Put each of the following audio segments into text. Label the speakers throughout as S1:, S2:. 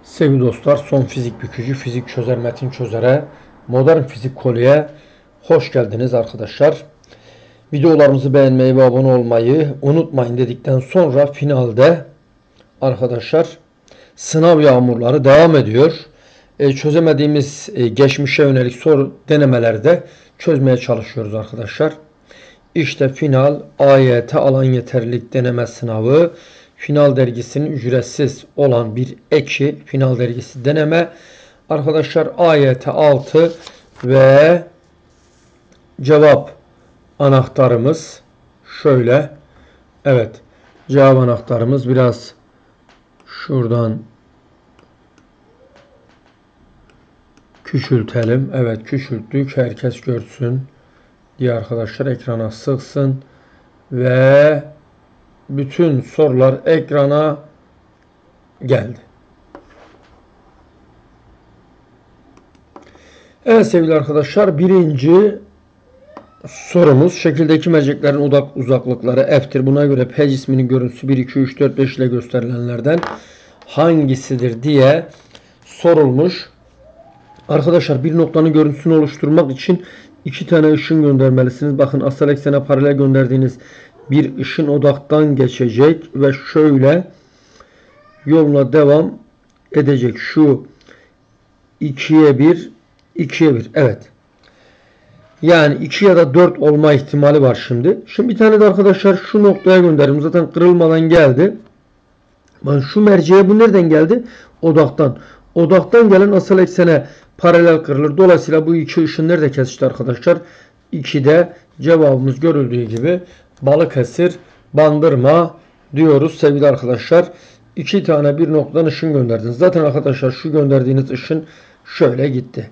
S1: Sevgili dostlar, son fizik bükücü, fizik çözer, metin çözere, modern fizik kolye hoş geldiniz arkadaşlar. Videolarımızı beğenmeyi ve abone olmayı unutmayın dedikten sonra finalde arkadaşlar sınav yağmurları devam ediyor. Çözemediğimiz geçmişe yönelik soru denemelerde çözmeye çalışıyoruz arkadaşlar. İşte final AYT alan yeterlilik deneme sınavı. Final dergisinin ücretsiz olan bir eki final dergisi deneme. Arkadaşlar AYT 6 ve cevap anahtarımız şöyle. Evet, cevap anahtarımız biraz şuradan küçültelim. Evet, küçülttük. Herkes görsün diye arkadaşlar ekrana sığsın ve bütün sorular ekrana geldi. Evet sevgili arkadaşlar, birinci sorumuz şekildeki merceklerin uzaklıkları F'tir. Buna göre P cisminin görüntüsü 1, 2, 3, 4, 5 ile gösterilenlerden hangisidir diye sorulmuş. Arkadaşlar bir noktanın görüntüsünü oluşturmak için iki tane ışın göndermelisiniz. Bakın asal eksene paralel gönderdiğiniz bir ışın odaktan geçecek ve şöyle yoluna devam edecek. Şu 2'ye 1, 2'ye 1. Evet. Yani 2 ya da 4 olma ihtimali var şimdi. Şimdi bir tane de arkadaşlar şu noktaya gönderdim. Zaten kırılmadan geldi. Ben şu merceğe bu nereden geldi? Odaktan. Odaktan gelen asal eksene paralel kırılır. Dolayısıyla bu iki ışın nerede kesişti arkadaşlar? 2'de cevabımız görüldüğü gibi Balıkesir, Bandırma diyoruz sevgili arkadaşlar. 2 tane bir noktadan ışın gönderdiniz. Zaten arkadaşlar şu gönderdiğiniz ışın şöyle gitti.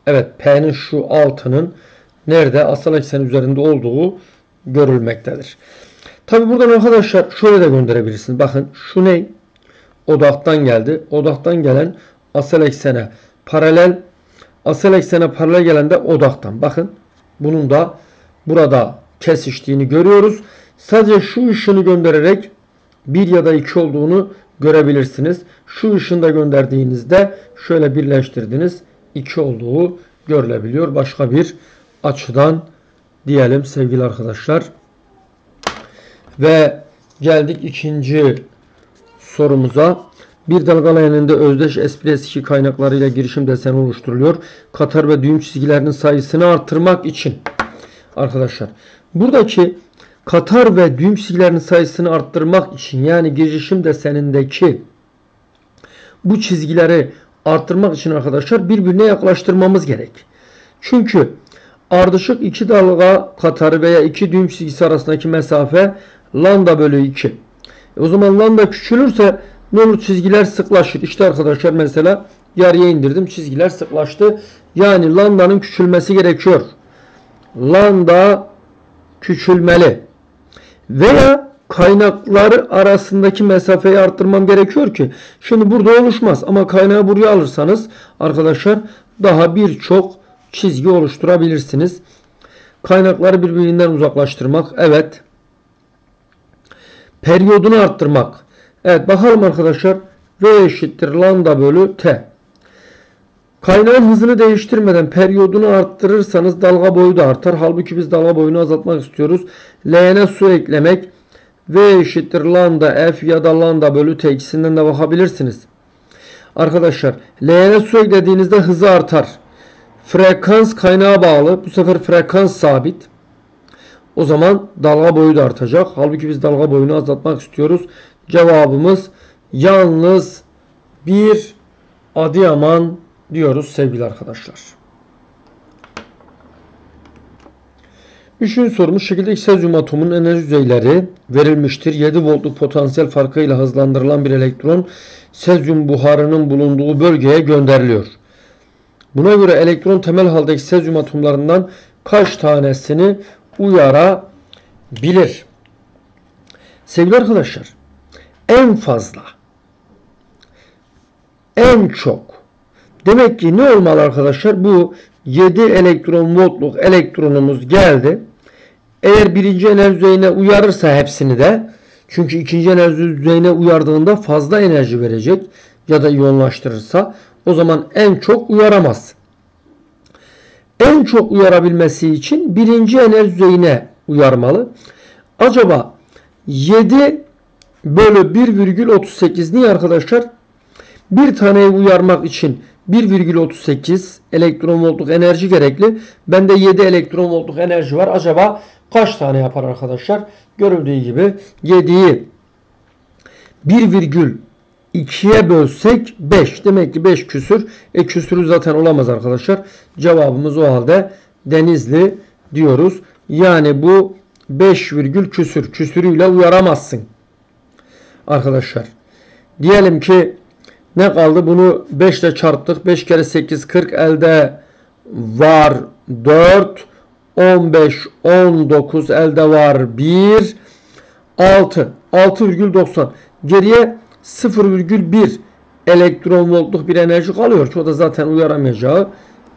S1: Evet, P'nin şu altının nerede asal eksen üzerinde olduğu görülmektedir. Tabi buradan arkadaşlar şöyle de gönderebilirsiniz. Bakın şu ne? Odaktan geldi. Odaktan gelen asal eksene paralel. Asal eksene paralel gelen de odaktan. Bakın bunun da burada kesiştiğini görüyoruz. Sadece şu ışını göndererek 1 ya da 2 olduğunu görebilirsiniz. Şu ışını da gönderdiğinizde şöyle birleştirdiniz. 2 olduğu görülebiliyor. Başka bir açıdan diyelim sevgili arkadaşlar. Ve geldik ikinci sorumuza. Bir dalgalı eninde özdeş S1-S2 kaynaklarıyla girişim deseni oluşturuluyor. Katar ve düğüm çizgilerinin sayısını artırmak için arkadaşlar buradaki katar ve düğüm çizgilerinin sayısını arttırmak için, yani girişim desenindeki bu çizgileri arttırmak için arkadaşlar birbirine yaklaştırmamız gerek. Çünkü ardışık iki dalga katarı veya iki düğüm çizgisi arasındaki mesafe lambda bölü 2. O zaman lambda küçülürse ne olur? Çizgiler sıklaşır. İşte arkadaşlar mesela yarıya indirdim. Çizgiler sıklaştı. Yani lambdanın küçülmesi gerekiyor. Lambda küçülmeli. Veya kaynakları arasındaki mesafeyi arttırmam gerekiyor ki şimdi burada oluşmaz. Ama kaynağı buraya alırsanız arkadaşlar daha birçok çizgi oluşturabilirsiniz. Kaynakları birbirinden uzaklaştırmak. Evet. Periyodunu arttırmak. Evet, bakalım arkadaşlar. V eşittir lambda bölü T. Kaynağın hızını değiştirmeden periyodunu arttırırsanız dalga boyu da artar. Halbuki biz dalga boyunu azaltmak istiyoruz. L'ne su eklemek. V eşittir lambda F ya da lambda bölü T, ikisinden de bakabilirsiniz. Arkadaşlar L'ne su eklediğinizde hızı artar. Frekans kaynağa bağlı. Bu sefer frekans sabit. O zaman dalga boyu da artacak. Halbuki biz dalga boyunu azaltmak istiyoruz. Cevabımız yalnız bir Adıyaman diyoruz sevgili arkadaşlar. Üçüncü sorumuz şekildeki sezyum atomunun enerji düzeyleri verilmiştir. 7 voltluk potansiyel farkıyla hızlandırılan bir elektron sezyum buharının bulunduğu bölgeye gönderiliyor. Buna göre elektron temel haldeki sezyum atomlarından kaç tanesini uyarabilir? Sevgili arkadaşlar, en fazla, en çok. Demek ki ne olmalı arkadaşlar? Bu 7 elektron voltluk elektronumuz geldi. Eğer birinci enerji düzeyine uyarırsa hepsini de, çünkü ikinci enerji düzeyine uyardığında fazla enerji verecek. ya da iyonlaştırırsa o zaman en çok uyaramaz. En çok uyarabilmesi için birinci enerji düzeyine uyarmalı. Acaba 7 bölü 1,38 niye arkadaşlar? Bir taneyi uyarmak için 1,38 elektron voltluk enerji gerekli. Bende 7 elektron voltluk enerji var. Acaba kaç tane yapar arkadaşlar? Görüldüğü gibi 7'yi 1,2'ye bölsek 5. Demek ki 5 küsür. Küsürü zaten olamaz arkadaşlar. Cevabımız o halde Denizli diyoruz. Yani bu 5 virgül küsür. Küsürüyle uyaramazsın. Arkadaşlar. Diyelim ki ne kaldı? Bunu 5 ile çarptık. 5 kere 8 40 elde var 4. 15 19 elde var 1. 6. 6,90. Geriye 0,1 elektron voltluk bir enerji kalıyor ki o da zaten uyaramayacağı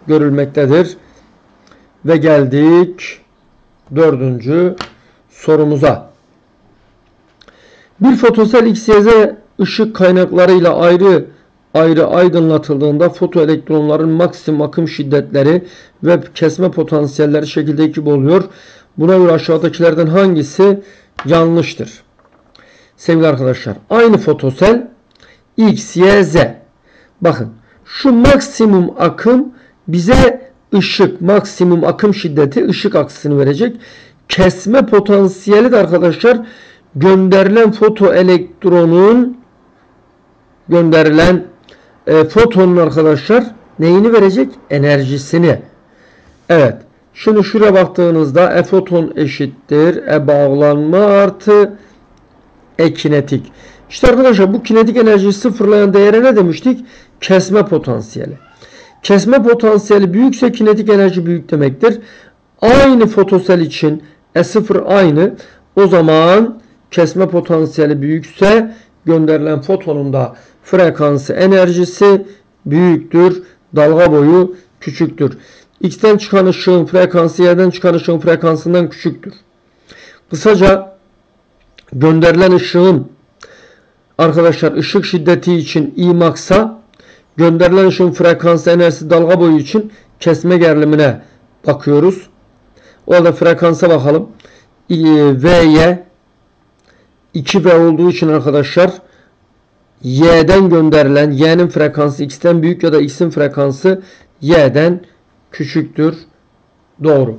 S1: görülmektedir. Ve geldik 4. sorumuza. Bir fotosel X-Y-Z ışık kaynaklarıyla ayrı ayrı aydınlatıldığında fotoelektronların maksimum akım şiddetleri ve kesme potansiyelleri şekilde 2 oluyor. Buna göre aşağıdakilerden hangisi yanlıştır? Sevgili arkadaşlar, aynı fotosel X, Y, Z. Bakın şu maksimum akım bize ışık, maksimum akım şiddeti ışık aksını verecek. Kesme potansiyeli de arkadaşlar gönderilen fotoelektronun fotonun arkadaşlar neyini verecek? Enerjisini. Evet. Şimdi şuraya baktığınızda E foton eşittir E bağlanma artı E kinetik. İşte arkadaşlar bu kinetik enerjiyi sıfırlayan değere ne demiştik? Kesme potansiyeli. Kesme potansiyeli büyükse kinetik enerji büyük demektir. Aynı fotosel için E0 aynı. O zaman kesme potansiyeli büyükse gönderilen fotonun da frekansı enerjisi büyüktür. Dalga boyu küçüktür. X'ten çıkan ışığın frekansı Y'den çıkan ışığın frekansından küçüktür. Kısaca gönderilen ışığın arkadaşlar ışık şiddeti için I max'a, gönderilen ışığın frekansı enerjisi dalga boyu için kesme gerilimine bakıyoruz. O halde frekansa bakalım. V'ye 2V olduğu için arkadaşlar Y'den gönderilen Y'nin frekansı X'ten büyük ya da X'in frekansı Y'den küçüktür. Doğru.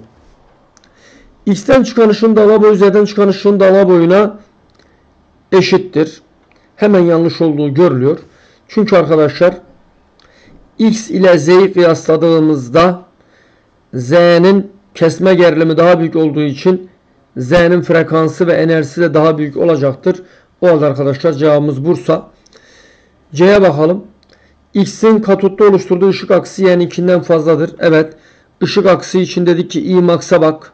S1: X'ten çıkan ışığın dalga boyu Z'den çıkan ışığın dalga boyuna eşittir. Hemen yanlış olduğu görülüyor. Çünkü arkadaşlar X ile Z'yi kıyasladığımızda Z'nin kesme gerilimi daha büyük olduğu için Z'nin frekansı ve enerjisi de daha büyük olacaktır. O halde arkadaşlar cevabımız Bursa. C'ye bakalım. X'in katotta oluşturduğu ışık aksı Y'ninkinden fazladır. Evet. Işık aksı için dedik ki I max'a bak.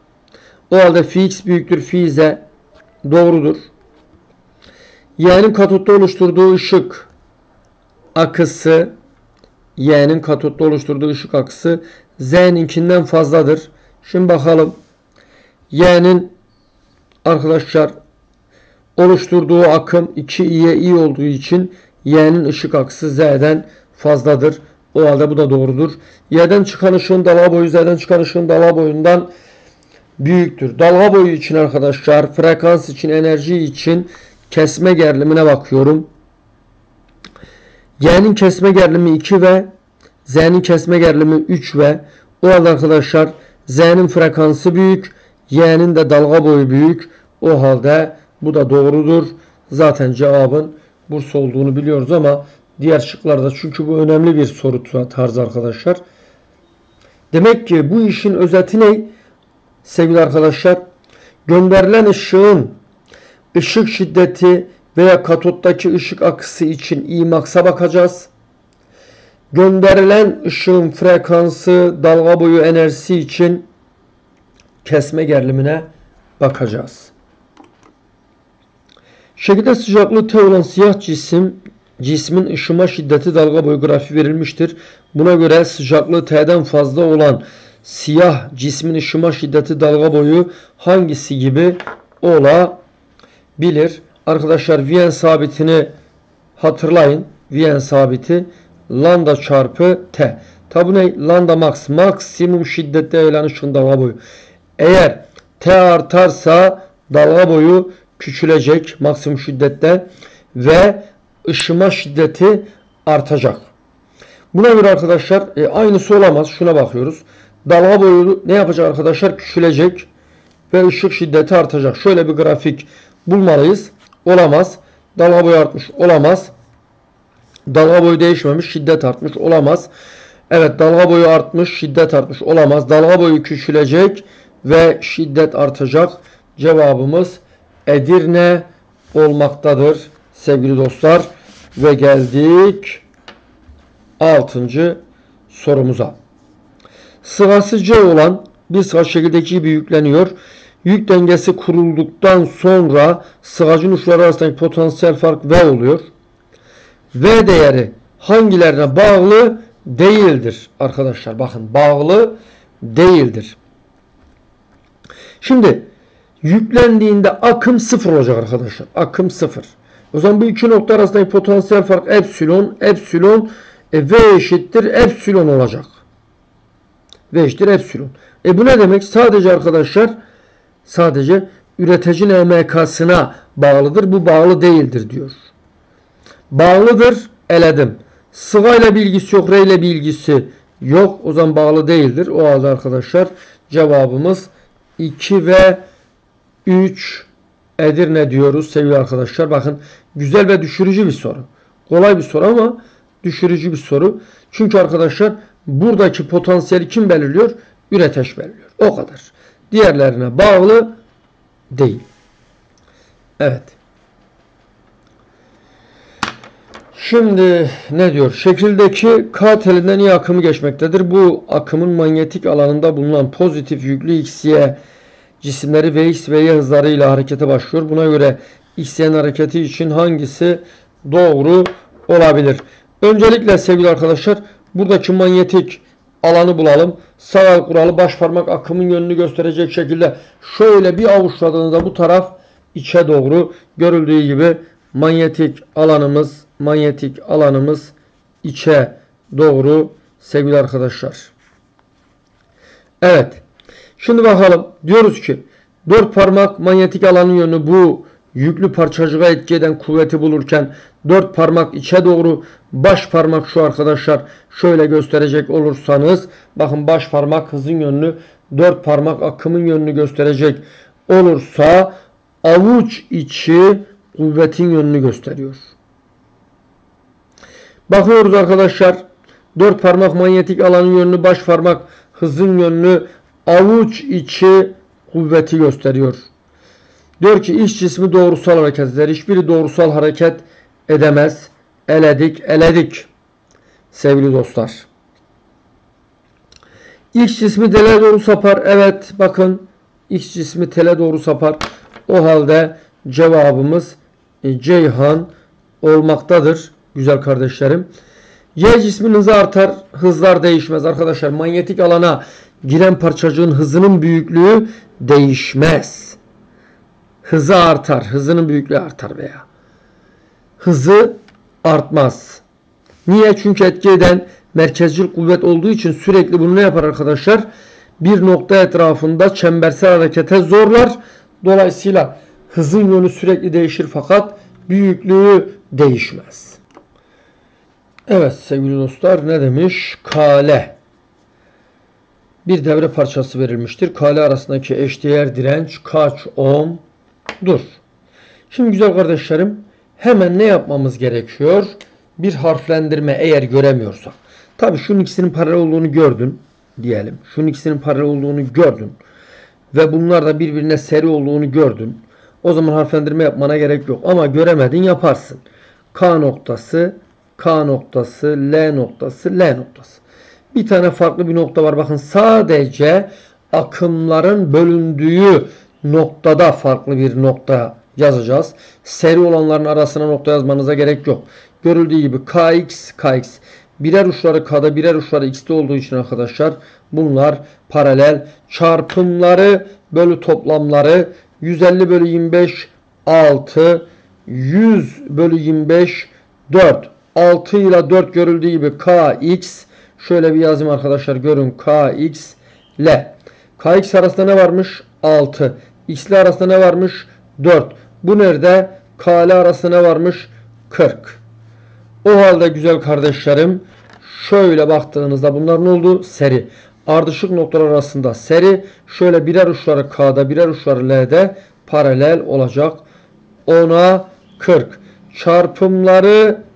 S1: O halde phi X büyüktür phi Z. Doğrudur. Y'nin katotta oluşturduğu ışık akısı Y'nin katotta oluşturduğu ışık akısı Z'ninkinden fazladır. Şimdi bakalım. Y'nin arkadaşlar oluşturduğu akım 2i'ye i olduğu için Y'nin ışık akısı Z'den fazladır. O halde bu da doğrudur. Y'den çıkan ışığın dalga boyu Z'den çıkan ışığın dalga boyundan büyüktür. Dalga boyu için arkadaşlar frekans için enerji için kesme gerilimine bakıyorum. Y'nin kesme gerilimi 2V, Z'nin kesme gerilimi 3V. O halde arkadaşlar Z'nin frekansı büyük, Y'nin de dalga boyu büyük. O halde bu da doğrudur. Zaten cevabın Bursa olduğunu biliyoruz ama diğer şıklarda, çünkü bu önemli bir soru tarzı arkadaşlar. Demek ki bu işin özeti ne? Sevgili arkadaşlar, gönderilen ışığın ışık şiddeti veya katottaki ışık akısı için I max'a bakacağız. Gönderilen ışığın frekansı, dalga boyu enerjisi için kesme gerilimine bakacağız. Şekilde sıcaklığı T olan siyah cismin ışıma şiddeti dalga boyu grafiği verilmiştir. Buna göre sıcaklığı T'den fazla olan siyah cismin ışıma şiddeti dalga boyu hangisi gibi olabilir? Arkadaşlar Wien sabitini hatırlayın. Wien sabiti lambda çarpı T. Tabi ne? Lambda max. Maksimum şiddette yayılan ışığın dalga boyu. Eğer T artarsa dalga boyu küçülecek maksimum şiddette ve ışıma şiddeti artacak. Buna göre arkadaşlar aynısı olamaz. Şuna bakıyoruz. Dalga boyu ne yapacak arkadaşlar? Küçülecek ve ışık şiddeti artacak. Şöyle bir grafik bulmalıyız. Olamaz. Dalga boyu artmış. Olamaz. Dalga boyu değişmemiş. Şiddet artmış. Olamaz. Evet, dalga boyu artmış. Şiddet artmış. Olamaz. Dalga boyu küçülecek ve şiddet artacak. Cevabımız Edirne olmaktadır sevgili dostlar. Ve geldik 6. sorumuza. Sırası C olan bir sıvaç şekildeki gibi yükleniyor. Yük dengesi kurulduktan sonra sıvacın uçları arasındaki potansiyel fark V oluyor. V değeri hangilerine bağlı değildir arkadaşlar? Bakın, bağlı değildir. Şimdi yüklendiğinde akım 0 olacak arkadaşlar. Akım 0. O zaman bu iki nokta arasındaki potansiyel fark epsilon. V eşittir epsilon olacak. V eşittir epsilon. Bu ne demek? Sadece arkadaşlar üreticinin EMK'sına bağlıdır. Bu bağlı değildir diyor. Bağlıdır. Eledim. Sıvayla bir ilgisi yok. R ile bir ilgisi yok. O zaman bağlı değildir. O halde arkadaşlar cevabımız 2 ve 3 Edirne diyoruz sevgili arkadaşlar. Bakın, güzel ve düşürücü bir soru. Kolay bir soru ama düşürücü bir soru. Çünkü arkadaşlar buradaki potansiyeli kim belirliyor? Üretici belirliyor. O kadar. Diğerlerine bağlı değil. Evet. Şimdi ne diyor? Şekildeki K telinden Y akımı geçmektedir. Bu akımın manyetik alanında bulunan pozitif yüklü XY cisimleri Vx ve Y hızlarıyla harekete başlıyor. Buna göre XY'nin hareketi için hangisi doğru olabilir? Öncelikle sevgili arkadaşlar buradaki manyetik alanı bulalım. Sağ el kuralı baş parmak akımın yönünü gösterecek şekilde şöyle bir avuçladığınızda bu taraf içe doğru, görüldüğü gibi manyetik alanımız içe doğru sevgili arkadaşlar. Evet. Şimdi bakalım. Diyoruz ki 4 parmak manyetik alanın yönü bu yüklü parçacığa etki eden kuvveti bulurken 4 parmak içe doğru, baş parmak şu arkadaşlar şöyle gösterecek olursanız, bakın baş parmak hızın yönünü, 4 parmak akımın yönünü gösterecek olursa avuç içi kuvvetin yönünü gösteriyor. Bakıyoruz arkadaşlar, 4 parmak manyetik alanın yönünü, baş parmak hızın yönünü, avuç içi kuvveti gösteriyor. Diyor ki iç cismi doğrusal hareket eder. Hiçbiri doğrusal hareket edemez. Eledik. Sevgili dostlar. X cismi tele doğru sapar. Evet, bakın X cismi tele doğru sapar. O halde cevabımız Ceyhan olmaktadır güzel kardeşlerim. Y cismin hızı artar, hızlar değişmez. Arkadaşlar manyetik alana giren parçacığın hızının büyüklüğü değişmez. Hızı artar, hızının büyüklüğü artar veya hızı artmaz. Niye? Çünkü etki eden merkezcil kuvvet olduğu için sürekli bunu ne yapar arkadaşlar? Bir nokta etrafında çembersel harekete zorlar. Dolayısıyla hızın yönü sürekli değişir fakat büyüklüğü değişmez. Evet sevgili dostlar, ne demiş? Kale. Bir devre parçası verilmiştir. Kale arasındaki eşdeğer direnç kaç ohm'dur? Şimdi güzel kardeşlerim, hemen ne yapmamız gerekiyor? Bir harflendirme eğer göremiyorsak. Tabii şunun ikisinin paralel olduğunu gördün diyelim. Şunun ikisinin paralel olduğunu gördün. Ve bunlar da birbirine seri olduğunu gördün. O zaman harflendirme yapmana gerek yok. Ama göremedin, yaparsın. K noktası, L noktası, L noktası. Bir tane farklı bir nokta var. Bakın sadece akımların bölündüğü noktada farklı bir nokta yazacağız. Seri olanların arasına nokta yazmanıza gerek yok. Görüldüğü gibi KX. Birer uçları K'da, birer uçları X'te olduğu için arkadaşlar bunlar paralel. Çarpımları bölü toplamları 150 bölü 25 6, 100 bölü 25 4. 6 ile 4 görüldüğü gibi kx, şöyle bir yazayım arkadaşlar, görün kx ile. Kx arasında ne varmış? 6. X ile arasında ne varmış? 4. Bu nerede? K ile arasında ne varmış? 40. O halde güzel kardeşlerim, şöyle baktığınızda bunlar ne oldu? Seri. Ardışık noktalar arasında seri. Şöyle birer uçları K'da, birer uçları L'de paralel olacak. 10'a 40. Çarpımları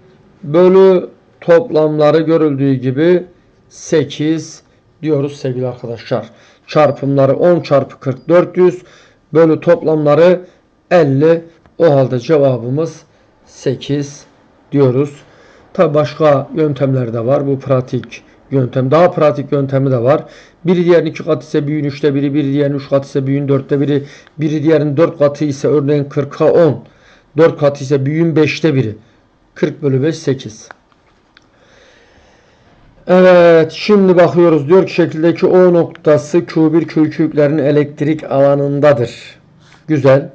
S1: bölü toplamları görüldüğü gibi 8 diyoruz sevgili arkadaşlar. Çarpımları 10 çarpı 40 400 bölü toplamları 50. O halde cevabımız 8 diyoruz. Tabi başka yöntemler de var. Bu pratik yöntem. Daha pratik yöntemi de var. Biri diğerinin 2 katı ise büyüğün 3'te biri, biri diğerinin 3 katı ise büyüğün 4'te biri, biri diğerinin 4 katı ise örneğin 40'a 10. 4 katı ise büyüğün 5'te biri. 40 bölü 5 8. Evet, şimdi bakıyoruz. Diyor ki şekildeki O noktası Q1 Q2 yüklerin elektrik alanındadır. Güzel.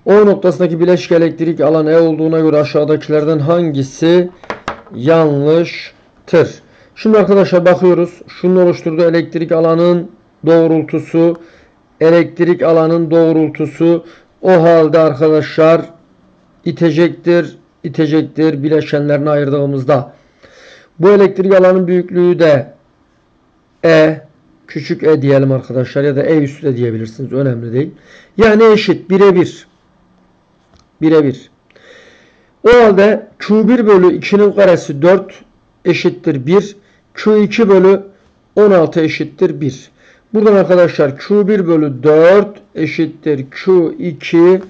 S1: O noktasındaki bileşik elektrik alan E olduğuna göre aşağıdakilerden hangisi yanlıştır? Şimdi arkadaşlar bakıyoruz. Şunun oluşturduğu elektrik alanın doğrultusu, elektrik alanın doğrultusu o halde arkadaşlar itecektir bileşenlerini ayırdığımızda. Bu elektrik alanın büyüklüğü de E, küçük e diyelim arkadaşlar, ya da E üstü de diyebilirsiniz. Önemli değil. Yani eşit, birebir. Birebir. O halde Q1 bölü 2'nin karesi 4 eşittir 1. Q2 bölü 16 eşittir 1. Buradan arkadaşlar Q1 bölü 4 eşittir Q2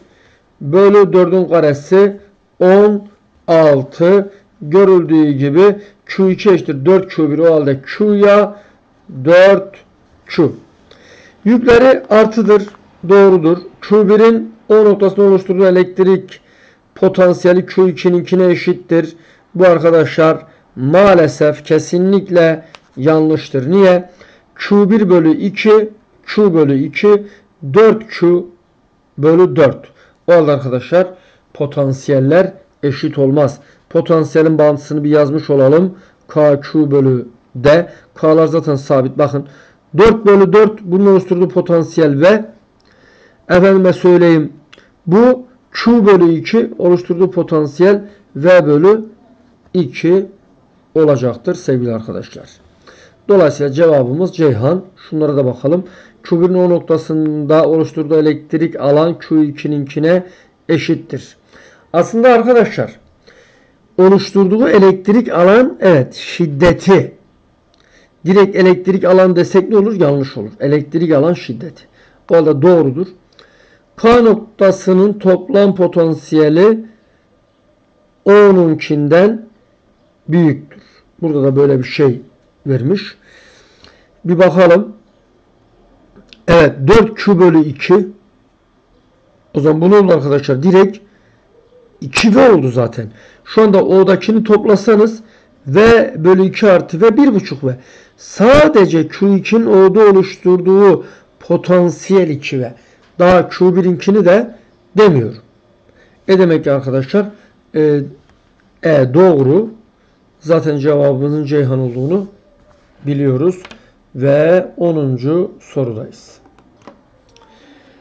S1: bölü 4'ün karesi 16. Görüldüğü gibi Q2 eşittir 4Q1. O halde Q'ya 4Q. Yükleri artıdır. Doğrudur. Q1'in O noktasında oluşturduğu elektrik potansiyeli Q2'ninkine eşittir. Bu arkadaşlar maalesef kesinlikle yanlıştır. Niye? Q1 bölü 2 Q bölü 2 4Q bölü 4. O halde arkadaşlar potansiyeller eşit olmaz. Potansiyelin bağıntısını bir yazmış olalım. KQ bölü D. K'lar zaten sabit. Bakın 4 bölü 4 bunun oluşturduğu potansiyel ve efendime söyleyeyim bu Q bölü 2 oluşturduğu potansiyel V bölü 2 olacaktır sevgili arkadaşlar. Dolayısıyla cevabımız Ceyhan. Şunlara da bakalım. Q1'in O noktasında oluşturduğu elektrik alan Q2'ninkine eşittir. Aslında arkadaşlar oluşturduğu elektrik alan, evet, şiddeti. Direkt elektrik alan desek ne olur? Yanlış olur. Elektrik alan şiddeti. O halde doğrudur. K noktasının toplam potansiyeli O'nunkinden büyüktür. Burada da böyle bir şey vermiş. Bir bakalım. Evet, 4Q bölü 2. O zaman bu ne oldu arkadaşlar? Direkt 2V oldu zaten. Şu anda O'dakini toplasanız V bölü 2 artı V 1,5V. Sadece Q2'nin O'da oluşturduğu potansiyel 2V. Daha Q1'inkini de demiyorum. Demek ki arkadaşlar doğru. Zaten cevabımızın Ceyhan olduğunu biliyoruz. Ve 10. sorudayız.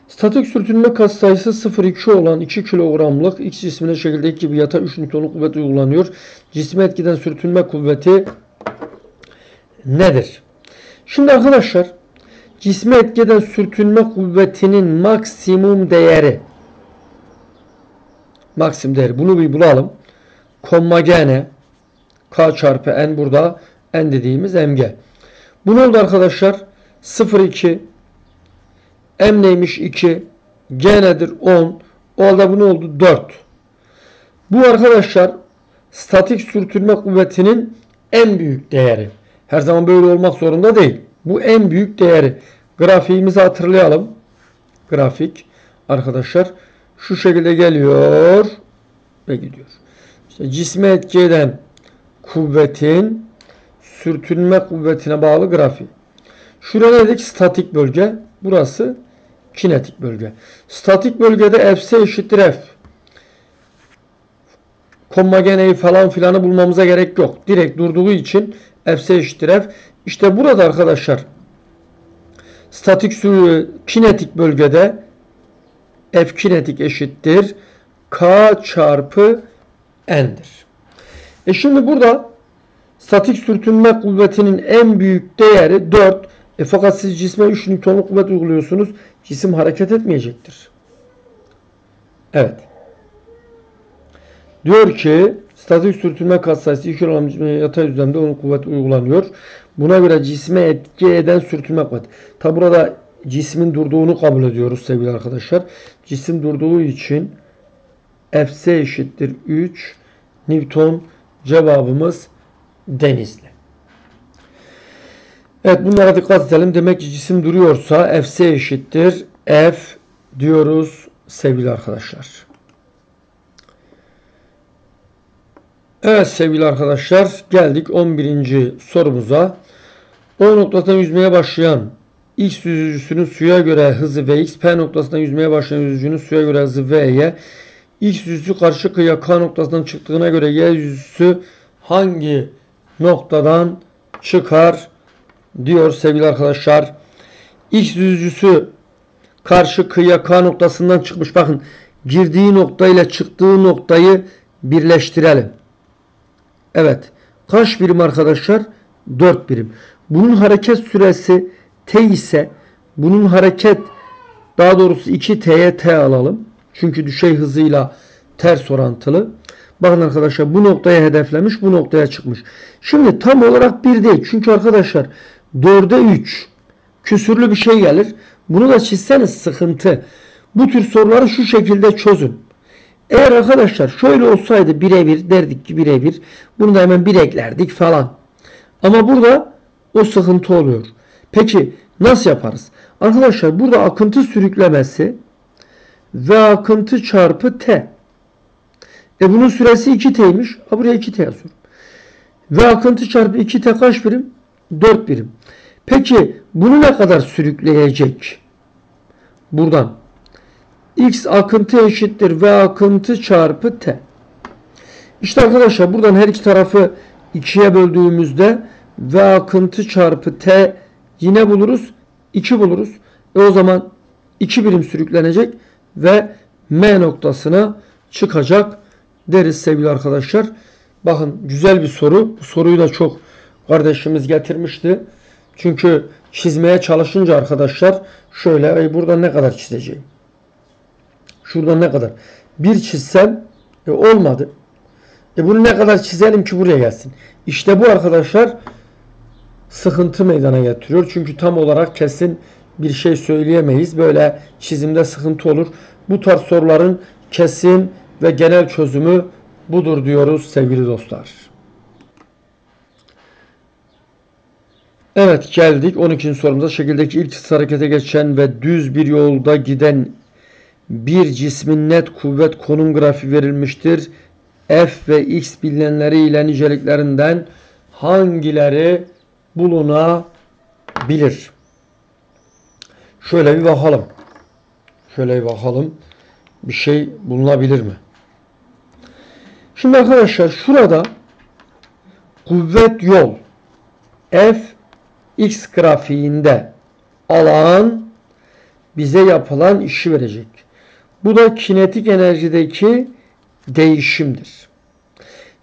S1: Statik sürtünme katsayısı 0,2 olan 2 kilogramlık X cismine şekildeki gibi yata 3 Newton'luk kuvvet uygulanıyor. Cisme etkiden sürtünme kuvveti nedir? Şimdi arkadaşlar cisme etkiden sürtünme kuvvetinin maksimum değeri. Maksimum değeri. Bunu bir bulalım. Komma G K çarpı N, burada N dediğimiz mg. Bu ne oldu arkadaşlar? 0,2. M neymiş? 2. G nedir? 10. O halde bu ne oldu? 4. Bu arkadaşlar statik sürtünme kuvvetinin en büyük değeri. Her zaman böyle olmak zorunda değil. Bu en büyük değeri. Grafiğimizi hatırlayalım. Grafik arkadaşlar şu şekilde geliyor ve gidiyor. İşte cisme etki eden kuvvetin sürtünme kuvvetine bağlı grafiği. Şurada dedik statik bölge. Burası kinetik bölge. Statik bölgede Fs eşittir F. komma geneyi falan filanı bulmamıza gerek yok. Direkt durduğu için Fs eşittir F. İşte burada arkadaşlar statik kinetik bölgede F kinetik eşittir K çarpı N'dir. Şimdi burada statik sürtünme kuvvetinin en büyük değeri 4. Fakat siz cisme 3 Newton'luk kuvvet uyguluyorsunuz. Cisim hareket etmeyecektir. Evet. Diyor ki statik sürtünme katsayısı 2 olan yatay düzlemde onun kuvvet uygulanıyor. Buna göre cisme etki eden sürtünme kuvveti. Tabi burada cismin durduğunu kabul ediyoruz sevgili arkadaşlar. Cisim durduğu için Fs eşittir 3 Newton, cevabımız Denizli. Evet, bunlara dikkat edelim. Demek ki cisim duruyorsa Fs eşittir F diyoruz sevgili arkadaşlar. Evet sevgili arkadaşlar, geldik 11. sorumuza. O noktadan yüzmeye başlayan X yüzücüsünün suya göre hızı Vx, P noktasından yüzmeye başlayan yüzücünün suya göre hızı V'ye, X yüzücü karşı kıyıya K noktasından çıktığına göre Y yüzücüsü hangi noktadan çıkar diyor sevgili arkadaşlar. X yüzücüsü karşı kıyıya K noktasından çıkmış. Bakın, girdiği nokta ile çıktığı noktayı birleştirelim. Evet. Kaç birim arkadaşlar? 4 birim. Bunun hareket süresi t ise bunun hareket, daha doğrusu 2t'ye t alalım. Çünkü düşey hızıyla ters orantılı. Bakın arkadaşlar, bu noktaya hedeflemiş, bu noktaya çıkmış. Şimdi tam olarak 1 değil. Çünkü arkadaşlar 4'e 3 küsürlü bir şey gelir. Bunu da çizseniz sıkıntı. Bu tür soruları şu şekilde çözün. Eğer arkadaşlar şöyle olsaydı birebir derdik ki birebir. Bunu da hemen 1 eklerdik falan. Ama burada o sıkıntı oluyor. Peki nasıl yaparız? Arkadaşlar burada akıntı sürüklemesi ve akıntı çarpı t. Bunun süresi 2t'ymiş. Buraya 2t yazıyorum. Ve akıntı çarpı 2t kaç birim? 4 birim. Peki bunu ne kadar sürükleyecek? Buradan. X akıntı eşittir V akıntı çarpı t. İşte arkadaşlar buradan her iki tarafı 2'ye böldüğümüzde V akıntı çarpı t yine buluruz. 2 buluruz. O zaman 2 birim sürüklenecek ve M noktasına çıkacak deriz sevgili arkadaşlar. Bakın, güzel bir soru. Bu soruyu da çok kardeşimiz getirmişti. Çünkü çizmeye çalışınca arkadaşlar şöyle, burada ne kadar çizeceğim? Şurada ne kadar? Bir çizsem olmadı. Bunu ne kadar çizelim ki buraya gelsin? İşte bu arkadaşlar sıkıntı meydana getiriyor. Çünkü tam olarak kesin bir şey söyleyemeyiz. Böyle çizimde sıkıntı olur. Bu tarz soruların kesin ve genel çözümü budur diyoruz sevgili dostlar. Evet, geldik 12. sorumuza. Şekildeki ilk harekete geçen ve düz bir yolda giden bir cismin net kuvvet konum grafiği verilmiştir. F ve X bilinenleri ile niceliklerinden hangileri bulunabilir? Şöyle bir bakalım. Bir şey bulunabilir mi? Şimdi arkadaşlar şurada kuvvet yol F X grafiğinde alan bize yapılan işi verecek. Bu da kinetik enerjideki değişimdir.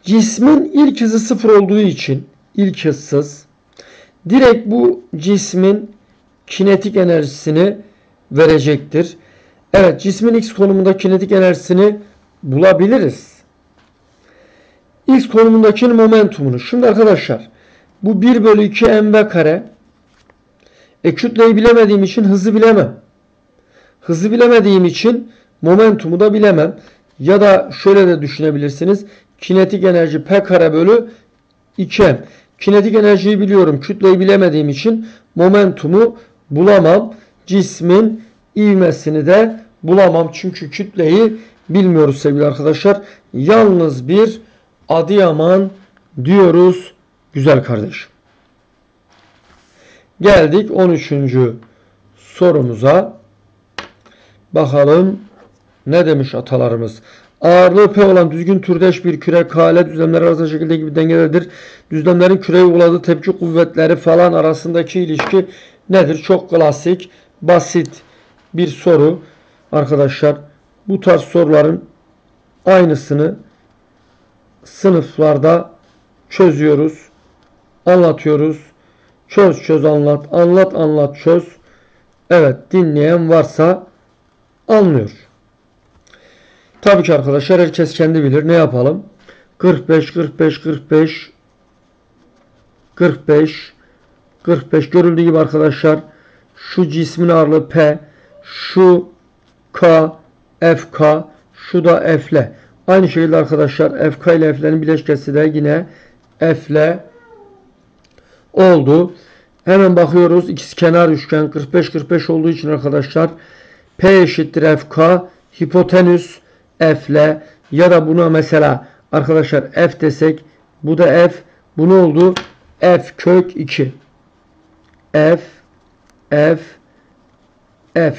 S1: Cismin ilk hızı 0 olduğu için ilk hızsız, direkt bu cismin kinetik enerjisini verecektir. Evet, cismin X konumunda kinetik enerjisini bulabiliriz. X konumundaki momentumunu. Şimdi arkadaşlar bu 1 bölü 2 mv kare. Kütleyi bilemediğim için hızı bilemem. Hızı bilemediğim için momentumu da bilemem. Ya da şöyle de düşünebilirsiniz. Kinetik enerji P kare bölü 2m. Kinetik enerjiyi biliyorum. Kütleyi bilemediğim için momentumu bulamam. Cismin ivmesini de bulamam. Çünkü kütleyi bilmiyoruz sevgili arkadaşlar. Yalnız bir Adıyaman diyoruz güzel kardeşim. Geldik 13. sorumuza. Bakalım ne demiş atalarımız. Ağırlığı P olan düzgün türdeş bir küre KL düzlemler arasında şekildeki bir dengededir. Düzlemlerin küreye uyguladığı tepki kuvvetleri falan arasındaki ilişki nedir? Çok klasik, basit bir soru arkadaşlar. Bu tarz soruların aynısını sınıflarda çözüyoruz, anlatıyoruz. Çöz çöz anlat, anlat anlat çöz. Evet, dinleyen varsa anlıyor. Tabii ki arkadaşlar herkes kendi bilir. Ne yapalım? 45, 45, 45, 45, 45. Görüldüğü gibi arkadaşlar şu cismin ağırlığı P, şu K, FK, şu da F'le. Aynı şekilde arkadaşlar FK ile F'lerin bileşkesi de yine F'le oldu. Hemen bakıyoruz. İkizkenar üçgen 45 45 olduğu için arkadaşlar P eşittir FK, hipotenüs F'le, ya da buna mesela arkadaşlar F desek, bu da F, bu ne oldu? F kök 2. F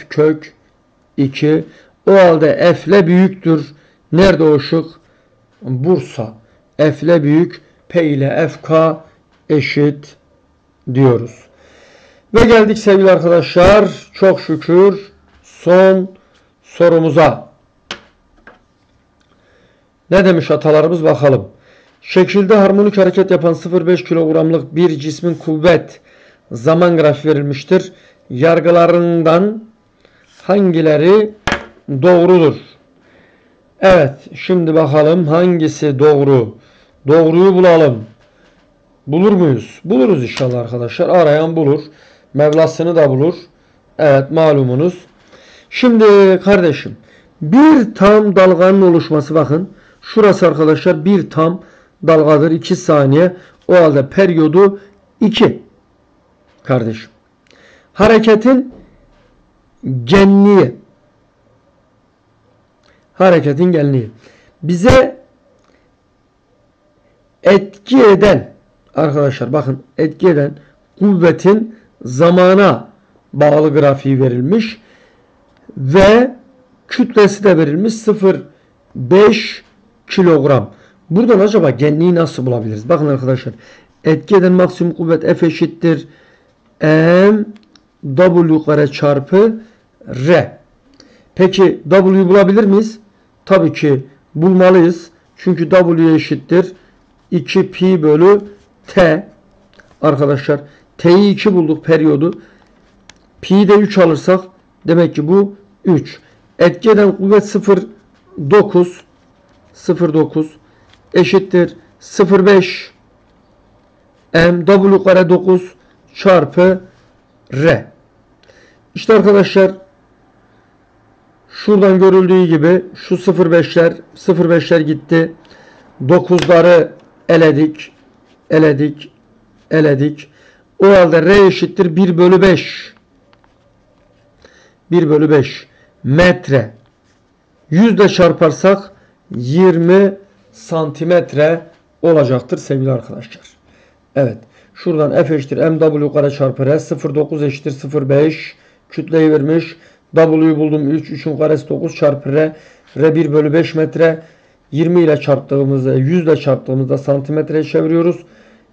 S1: kök 2. O halde F'le büyüktür. Nerede o şık? Bursa. F'le büyük, P ile FK eşit diyoruz. Ve geldik sevgili arkadaşlar, çok şükür son sorumuza. Ne demiş atalarımız bakalım. Şekilde harmonik hareket yapan 0,5 kilogramlık bir cismin kuvvet zaman grafiği verilmiştir. Yargılarından hangileri doğrudur? Evet, şimdi bakalım hangisi doğru? Doğruyu bulalım. Bulur muyuz? Buluruz inşallah arkadaşlar. Arayan bulur. Mevlasını da bulur. Evet, malumunuz. Şimdi kardeşim, bir tam dalganın oluşması, bakın. Şurası arkadaşlar bir tam dalgadır. 2 saniye. O halde periyodu 2. Kardeşim. Hareketin genliği. Hareketin genliği. Bize etki eden arkadaşlar, bakın, etki eden kuvvetin zamana bağlı grafiği verilmiş ve kütlesi de verilmiş 0,5 kilogram. Buradan acaba genliği nasıl bulabiliriz? Bakın arkadaşlar, etki eden maksimum kuvvet F eşittir M W kare çarpı R. Peki W'yu bulabilir miyiz? Tabii ki bulmalıyız. Çünkü W eşittir 2 pi bölü T. Arkadaşlar T'yi 2 bulduk, periyodu. Pi'yi de 3 alırsak demek ki bu 3. Etki eden kuvvet 0,9 eşittir 0,5 M W kare 9 çarpı R. İşte arkadaşlar şuradan görüldüğü gibi şu 0,5'ler gitti. 9'ları eledik. O halde R eşittir 1 bölü 5. 1 bölü 5 metre. 100 ile çarparsak 20 santimetre olacaktır sevgili arkadaşlar. Evet. Şuradan F eşittir MW kare çarpı R. 0,9 eşittir 0,5. Kütleyi vermiş. W'yu buldum 3. 3'ün karesi 9 çarpı R. R 1 bölü 5 metre. 20 ile çarptığımızda, 100 ile çarptığımızda santimetreye çeviriyoruz.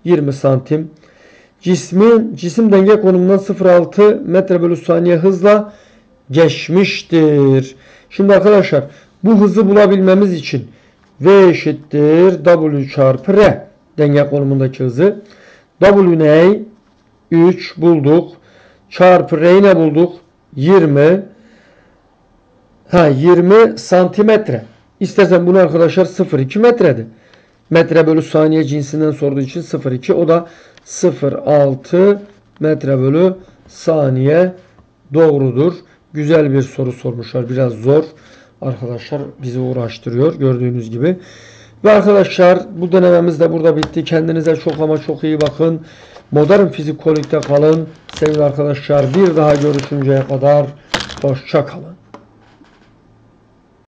S1: 20 santim. Cisim denge konumundan 0,6 metre bölü saniye hızla geçmiştir. Şimdi arkadaşlar bu hızı bulabilmemiz için V eşittir W çarpı R. Denge konumundaki hızı. W ne? 3 bulduk. Çarpı R'yi ne bulduk? 20. 20 santimetre. İstersen bunu arkadaşlar 0,2 metredi. Metre bölü saniye cinsinden sorduğu için 0,2. O da 0,6 metre bölü saniye doğrudur. Güzel bir soru sormuşlar. Biraz zor. Arkadaşlar bizi uğraştırıyor. Gördüğünüz gibi. Ve arkadaşlar bu denememiz de burada bitti. Kendinize çok ama çok iyi bakın. Modern Fizik Kolik'te kalın. Sevgili arkadaşlar, bir daha görüşünceye kadar hoşça kalın.